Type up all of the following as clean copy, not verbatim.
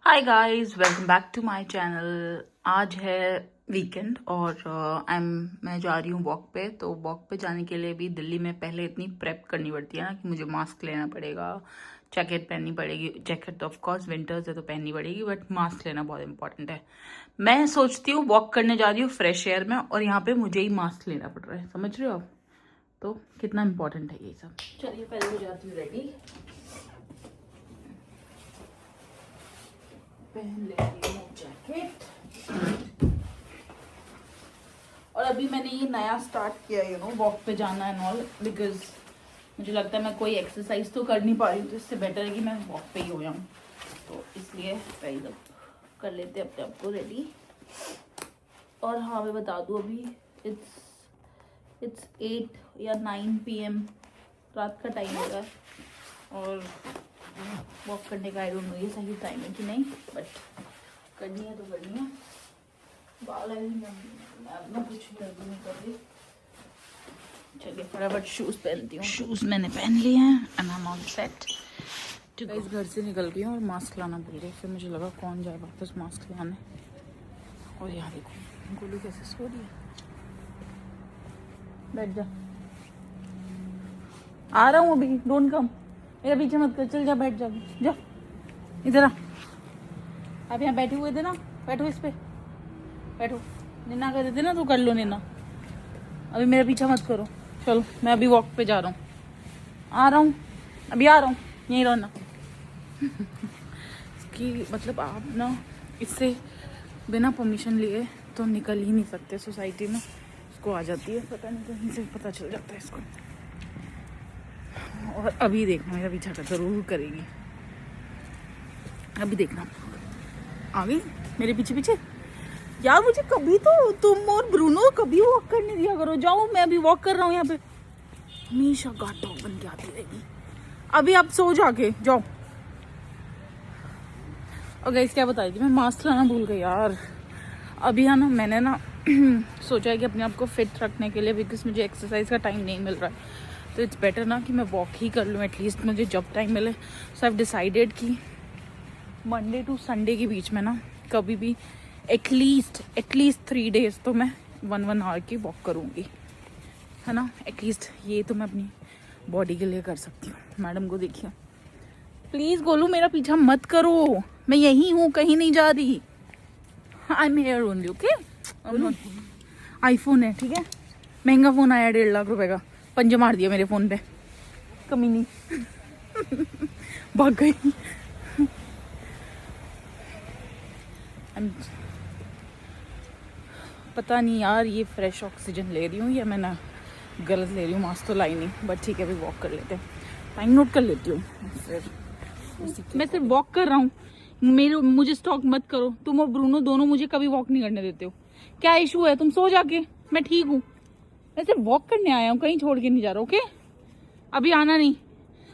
Hi guys, welcome back to my channel. आज है weekend और मैं जा रही हूँ वॉक पे। तो वॉक पे जाने के लिए भी दिल्ली में पहले इतनी प्रेप करनी पड़ती है ना कि मुझे मास्क लेना पड़ेगा, जैकेट पहननी पड़ेगी। जैकेट तो ऑफ कोर्स विंटर्स है तो पहननी पड़ेगी, बट मास्क लेना बहुत इंपॉर्टेंट है। मैं सोचती हूँ वॉक करने जा रही हूँ फ्रेश एयर में और यहाँ पे मुझे ही मास्क लेना पड़ रहा है। समझ रहे हो आप? तो कितना इंपॉर्टेंट है ये सब। चलिए पहले हो जाती हूँ रेडी, पहन लेती हूँ जैकेट। और अभी मैंने ये नया स्टार्ट किया वॉक पे जाना एंड ऑल, बिकॉज मुझे लगता है मैं कोई एक्सरसाइज तो कर नहीं पा रही हूँ, तो इससे बेटर है कि मैं वॉक पे ही हो जाऊँ। तो इसलिए पहले कर लेते अपने आप को रेडी। और हाँ, मैं बता दूँ अभी इट्स 8 या 9 PM रात का टाइम होगा और वॉक करने का आई डोंट नो ये सही टाइम है कि नहीं, बट करनी है तो करनी है। बाल मैं अपना कुछ भी नहीं कर रही। चलिए फटाफट शूज पहनती हूँ। शूज मैंने पहन लिए हैं and I am all set. इस घर से निकल गई हूँ और मास्क लाना भूल गई। फिर मुझे लगा कौन जाए वापस मास्क लाने। और यहाँ देखो गोलू कैसे सो रही है। बैठ जा, आ रहा हूँ अभी, डोंट कम। मेरा पीछे मत कर, चल जा, बैठ जा, जा इधर आ। आप यहाँ बैठे हुए थे ना, बैठो इस पे, बैठो। निन्ना कर देते ना तो कर लो निन्ना। अभी मेरा पीछा मत करो, चलो मैं अभी वॉक पे जा रहा हूँ। आ रहा हूँ, अभी आ रहा हूँ, यहीं रहना। कि मतलब आप ना इससे बिना परमिशन लिए तो निकल ही नहीं सकते सोसाइटी में। इसको आ जाती है, पता नहीं कहीं से पता चल जाता है इसको। और अभी देखना मेरा पीछा कर जरूर करेगी। अभी देखना आ गई मेरे पीछे पीछे। यार मुझे कभी तो तुम और ब्रूनो कभी वॉक करने दिया करो। जाओ, मैं अभी वॉक कर रहा हूँ यहाँ पे। हमेशा गार्ड डॉग बन के आती रहेगी। अभी आप सो जाके जाओ। और गाइस क्या बताई थी मैं, मास्क लाना भूल गई यार। अभी है ना, मैंने ना सोचा है कि अपने आप को फिट रखने के लिए, बिकॉज मुझे एक्सरसाइज का टाइम नहीं मिल रहा है, तो इट्स बेटर ना कि मैं वॉक ही कर लूँ एटलीस्ट मुझे जब टाइम मिले। सो आई हैव डिसाइडेड कि मंडे टू संडे के बीच में ना कभी भी एटलीस्ट 3 days तो मैं 1 hour की वॉक करूँगी, है ना। एटलीस्ट ये तो मैं अपनी बॉडी के लिए कर सकती हूँ। मैडम को देखिए, प्लीज़ गोलू मेरा पीछा मत करो, मैं यही हूँ, कहीं नहीं जा रही। I am here only, okay. IPhone है, ठीक है, महंगा फ़ोन आया 1.5 लाख रुपए का। पंजे मार दिया मेरे फ़ोन पे, कमी नहीं। भाग गई। पता नहीं यार ये फ्रेश ऑक्सीजन ले रही हूँ या मैं ना गलत ले रही हूँ। मास्क तो लाई नहीं, बट ठीक है अभी वॉक कर लेते हैं। टाइम नोट कर लेती हूँ फिर। मैं सिर्फ वॉक कर रहा हूँ, मुझे स्टॉक मत करो। तुम और ब्रूनो दोनों मुझे कभी वॉक नहीं करने देते हो। क्या इशू है? तुम सो जाके, मैं ठीक हूँ। मैं सिर्फ वॉक करने आया हूँ, कहीं छोड़ के नहीं जा रहा, ओके। अभी आना नहीं,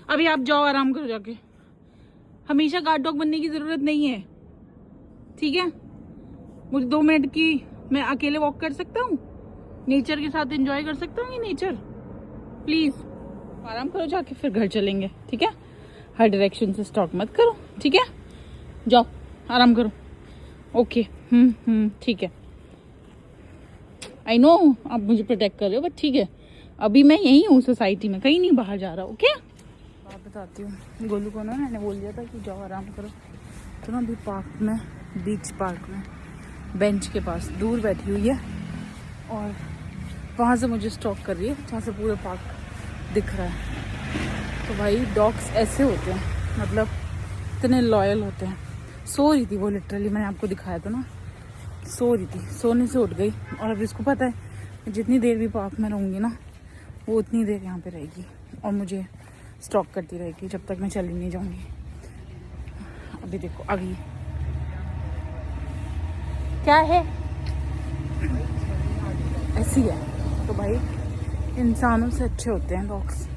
अभी आप जाओ आराम करो जाके। हमेशा गार्ड डॉग बनने की जरूरत नहीं है, ठीक है। मुझे 2 मिनट की मैं अकेले वॉक कर सकता हूँ, नेचर के साथ एंजॉय कर सकता हूँ ये नेचर। प्लीज आराम करो जाके, फिर घर चलेंगे, ठीक है। हर डायरेक्शन से स्टॉक मत करो, ठीक है। जाओ आराम करो, ओके। ठीक है। आई नो आप मुझे प्रोटेक्ट कर रहे हो, बट ठीक है अभी मैं यही हूँ सोसाइटी में, कहीं नहीं बाहर जा रहा, ओके। बात बताती हूँ, गोलू को ना मैंने बोल दिया था कि जाओ आराम करो, तो ना अभी पार्क में, बीच पार्क में बेंच के पास दूर बैठी हुई है और वहाँ से मुझे स्टॉक कर रही है, जहाँ से पूरा पार्क दिख रहा है। तो भाई डॉग्स ऐसे होते हैं, मतलब इतने लॉयल होते हैं। सो रही थी वो, लिटरली मैंने आपको दिखाया था ना, सो रही थी, सोने से उठ गई। और अब इसको पता है जितनी देर भी पार्क में रहूँगी ना, वो उतनी देर यहाँ पे रहेगी और मुझे स्टॉक करती रहेगी जब तक मैं चली नहीं जाऊँगी। अभी देखो आ गई। क्या है? ऐसी है तो भाई इंसानों से अच्छे होते हैं डॉग्स।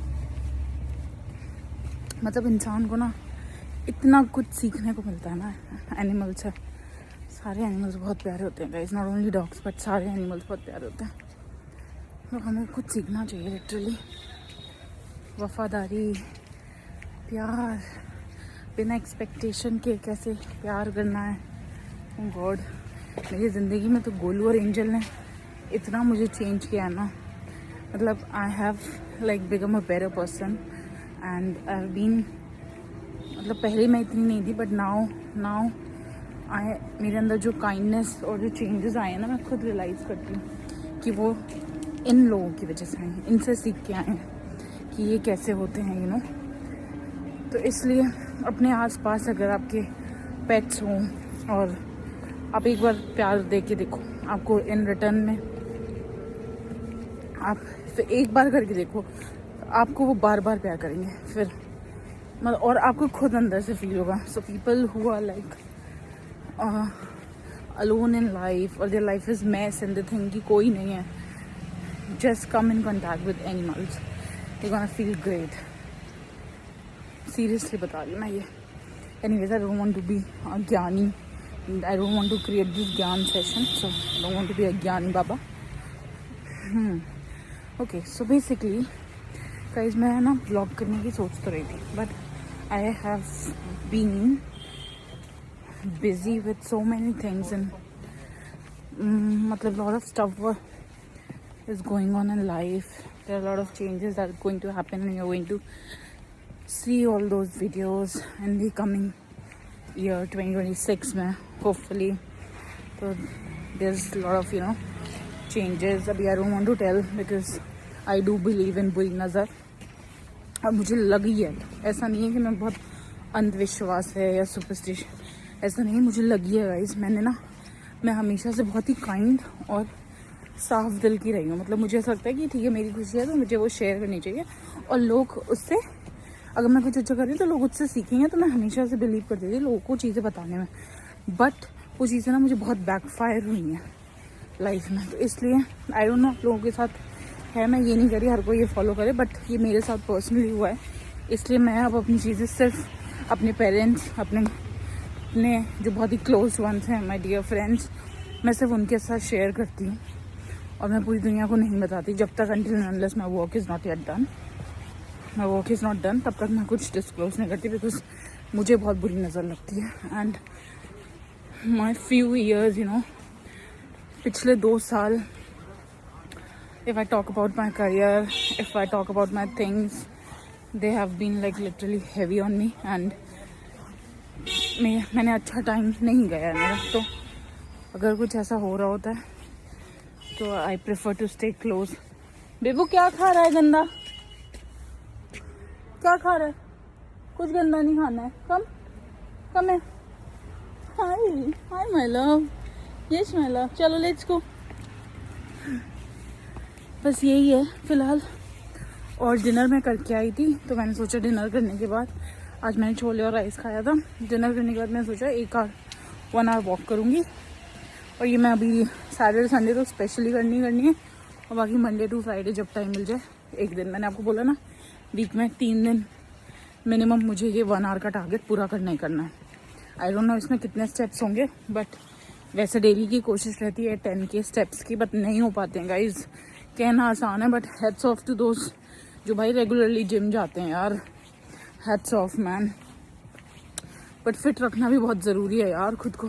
मतलब इंसान को ना इतना कुछ सीखने को मिलता है ना एनिमल से। सारे एनिमल्स बहुत प्यारे होते हैं guys, not only dogs but सारे एनिमल्स बहुत प्यारे होते हैं। तो हमें कुछ सीखना चाहिए लिटरली। वफादारी, प्यार, बिना एक्सपेक्टेशन के कैसे प्यार करना है। ओह गॉड, मेरी ज़िंदगी में तो गोलू और एंजल ने इतना मुझे चेंज किया है ना, मतलब I have like become a better person and I have been, मतलब पहले मैं इतनी नहीं थी बट नाउ आई, मेरे अंदर जो काइंडनेस और जो चेंजेस आए हैं ना, मैं खुद रियलाइज़ करती हूँ कि वो इन लोगों की वजह से आए हैं, इनसे सीख के आए हैं कि ये कैसे होते हैं, यू नो। तो इसलिए अपने आसपास अगर आपके पेट्स हों और आप एक बार प्यार दे के देखो, आपको इन रिटर्न में आप फिर एक बार करके देखो, आपको वो बार बार प्यार करेंगे फिर, मतलब और आपको खुद अंदर से फील होगा। So people who are like alone in life और their life is mess and they think कि कोई नहीं है, just come in contact with animals, you gonna feel great. Seriously बता रही हूँ मैं ये। Anyways, I don't want to be a gyani, I don't want to create this gyan session, so I don't want to be a gyani baba. Okay, so basically guys, मैं ना vlog करने की सोच तो रही थी but I have been busy with so many things and मतलब lot of stuff is going on in life. There are a lot of changes that are going to happen and you're going to see all those videos in the coming year 2026 में hopefully. So there's a lot of, you know, changes. अभी I don't want to tell because I do believe in बुरी नज़र, और मुझे लगी है, ऐसा नहीं है कि मैं बहुत अंधविश्वास है या सुपरस्टिशन, ऐसा नहीं है, मुझे लगी है गाइस। मैं हमेशा से बहुत ही काइंड और साफ दिल की रही हूँ, मतलब मुझे ऐसा लगता है कि ठीक है मेरी खुशी है तो मुझे वो शेयर करनी चाहिए और लोग उससे, अगर मैं कुछ अच्छा कर रही हूँ तो लोग उससे सीखेंगे, तो मैं हमेशा से बिलीव करती थी लोगों को चीज़ें बताने में, बट वो चीज़ें ना मुझे बहुत बैकफायर हुई हैं लाइफ में। तो इसलिए आई डोंट नो आप लोगों के साथ है, मैं ये नहीं करी हर कोई ये फॉलो करे, बट ये मेरे साथ पर्सनली हुआ है, इसलिए मैं अब अपनी चीज़ें सिर्फ अपने पेरेंट्स, अपने जो बहुत ही क्लोज वंस हैं, माई डियर फ्रेंड्स, मैं सिर्फ उनके साथ शेयर करती हूँ और मैं पूरी दुनिया को नहीं बताती जब तक until unless my work is not yet done, my work is not done, तब तक मैं कुछ डिस्क्लोज नहीं करती बिकॉज मुझे बहुत बुरी नज़र लगती है। And my few years, you know, पिछले 2 साल, if I talk about my career, if I talk about my things, they have been like literally heavy on me and मैंने अच्छा टाइम नहीं गया है मेरा, तो अगर कुछ ऐसा हो रहा होता है तो I prefer to stay close. बेबू क्या खा रहा है गंदा, क्या खा रहा है, कुछ गंदा नहीं खाना है, कम है। Hi my love, yes my love, चलो लेट्स गो। बस यही है फिलहाल। और डिनर मैं करके आई थी तो मैंने सोचा डिनर करने के बाद, आज मैंने छोले और राइस खाया था, डिनर करने के बाद मैंने सोचा 1 आवर वॉक करूँगी, और ये मैं अभी सैटरडे संडे तो स्पेशली करनी है, और बाकी मंडे टू फ्राइडे जब टाइम मिल जाए एक दिन, मैंने आपको बोला ना वीक में 3 दिन मिनिमम मुझे ये 1 आवर का टारगेट पूरा करना ही करना है। आई डोंट नो इसमें कितने स्टेप्स होंगे, बट वैसे डेली की कोशिश रहती है 10 के स्टेप्स की, बट नहीं हो पाते हैं गाइज। कहना आसान है बट हेड्स ऑफ टू दोस्त जो भाई रेगुलरली जिम जाते हैं यार, heads of man. But fit रखना भी बहुत ज़रूरी है यार खुद को।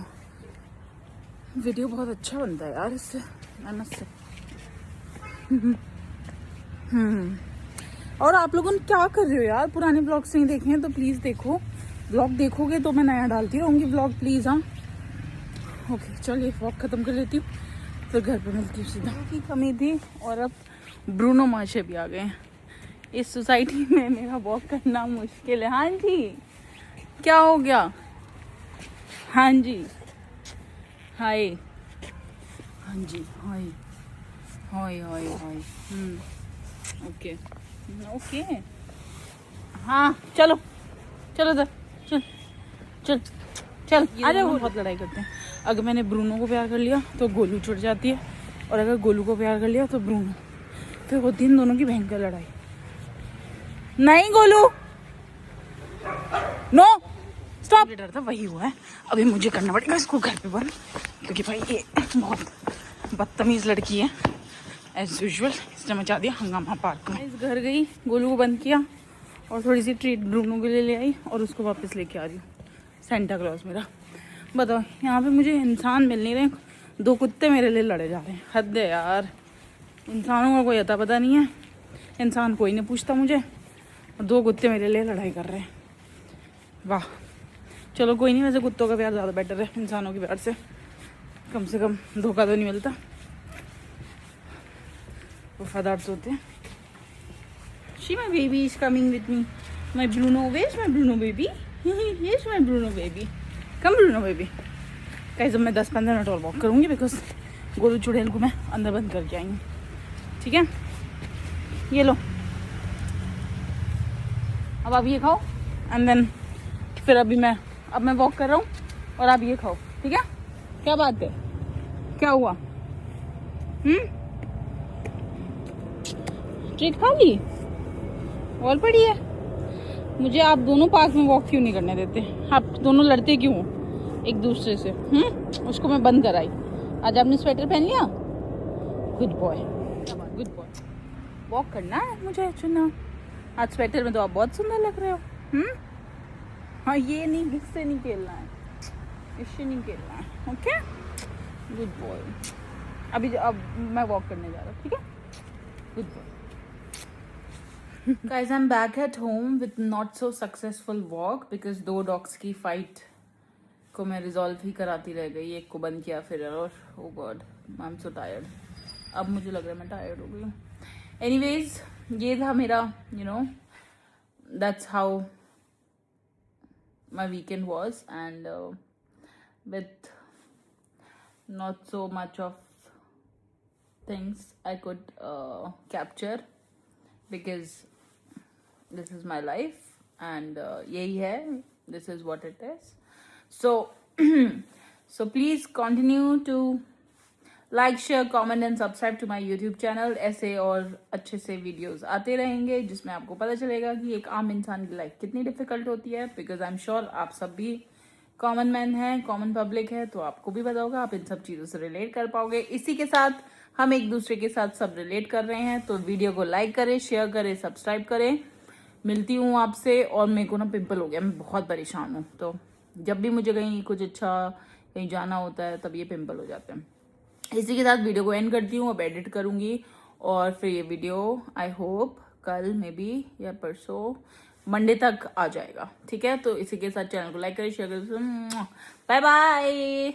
वीडियो बहुत अच्छा बनता है यार इससे, मेहनत से। और आप लोगों ने क्या कर रहे हो यार, पुराने ब्लॉग्स नहीं देखे हैं तो प्लीज़ देखो, ब्लॉग देखोगे तो मैं नया डालती रहूँगी ब्लॉग, प्लीज़। हाँ ओके, चलिए वॉक ख़त्म कर लेती हूँ, फिर घर पे मिलती हूँ सीधा। की कमी थी और अब ब्रूनो माशे भी आ गए हैं। इस सोसाइटी में मेरा वॉक करना मुश्किल है। हाँ जी, क्या हो गया? हाँ जी, हाय, हाँ जी, हाय हाय हाय हाय, ओके ओके, हाँ चलो चलो इधर, चल चल चल। अरे वो बहुत लड़ाई करते हैं। अगर मैंने ब्रूनो को प्यार कर लिया तो गोलू छुट जाती है, और अगर गोलू को प्यार कर लिया तो ब्रूनो, फिर होती है इन दोनों की भयंकर लड़ाई। नहीं गोलू, नो स्टॉप। डर था वही हुआ है, अभी मुझे करना पड़ेगा इसको घर पे बंद, क्योंकि भाई ये बहुत बदतमीज़ लड़की है एज यूजुअल, इसने मचा दिया हंगामा पार्क में। इस घर गई, गोलू को बंद किया और थोड़ी सी ट्रीट ब्रूनो के लिए ले आई और उसको वापस लेके आ रही हूँ। सेंटा क्लॉज मेरा। बताओ, यहाँ पे मुझे इंसान मिल नहीं रहे, 2 कुत्ते मेरे लिए लड़े जा रहे हैं। हद है यार, इंसानों का कोई अता पता नहीं है। इंसान कोई नहीं पूछता मुझे, 2 कुत्ते मेरे लिए लड़ाई कर रहे हैं। वाह, चलो कोई नहीं, वैसे कुत्तों का प्यार ज़्यादा बेटर है इंसानों के प्यार से, कम से कम धोखा तो नहीं मिलता, वफादार तो होते हैं। She my baby is coming with me. My Bruno, where's my Bruno baby? Here's my Bruno baby. Come Bruno baby. Guys अब मैं 10-15 मिनट और वॉक करूँगी बिकॉज गोलू चुड़ैल को मैं अंदर बंद करके आई हूँ। ठीक है, ये लो, अब आप ये खाओ एंड देन फिर अब मैं वॉक कर रहा हूँ और आप ये खाओ। ठीक है, क्या बात है, क्या हुआ? ट्रीट खा ली और पड़ी है। मुझे आप दोनों पार्क में वॉक क्यों नहीं करने देते? आप दोनों लड़ते क्यों हो एक दूसरे से? उसको मैं बंद कराई। आज आपने स्वेटर पहन लिया, good boy, good boy. Walk करना है मुझे चुना। आज स्वेटर में तो आप बहुत सुंदर लग रहे हो। हाँ, ये नहीं, इससे नहीं खेलना है, इससे नहीं खेलना है। Okay, good boy. अब मैं वॉक करने जा रहा हूँ। ठीक है, good boy. Guys, I'm back at home with not so successful walk because 2 dogs की fight को मैं रिजॉल्व ही कराती रह गई। एक को बंद किया फिर, और oh god, I'm so tired। अब मुझे लग रहा है मैं टायर्ड हो गई हूँ। Anyways, ये था मेरा, that's how my weekend was, and with not so much of things I could capture because this is my life and यही है, this is what it is. So please continue to like, share, comment and subscribe to my YouTube channel। ऐसे और अच्छे से videos आते रहेंगे जिसमें आपको पता चलेगा कि एक आम इंसान की लाइफ कितनी डिफिकल्ट होती है। बिकॉज आई एम श्योर आप सब भी कॉमन मैन है, कॉमन पब्लिक है, तो आपको भी पता होगा, आप इन सब चीज़ों से रिलेट कर पाओगे। इसी के साथ हम एक दूसरे के साथ सब रिलेट कर रहे हैं, तो वीडियो को लाइक करें, शेयर करें, सब्सक्राइब करें। मिलती हूँ आपसे। और मेरे को ना पिंपल हो गया, मैं बहुत परेशान हूँ, तो जब भी मुझे कहीं कुछ अच्छा कहीं जाना होता है तब ये पिंपल हो जाते हैं। इसी के साथ वीडियो को एंड करती हूँ, अब एडिट करूँगी और फिर ये वीडियो आई होप कल मे बी या परसों मंडे तक आ जाएगा। ठीक है, तो इसी के साथ चैनल को लाइक करें, शेयर करें। Bye bye.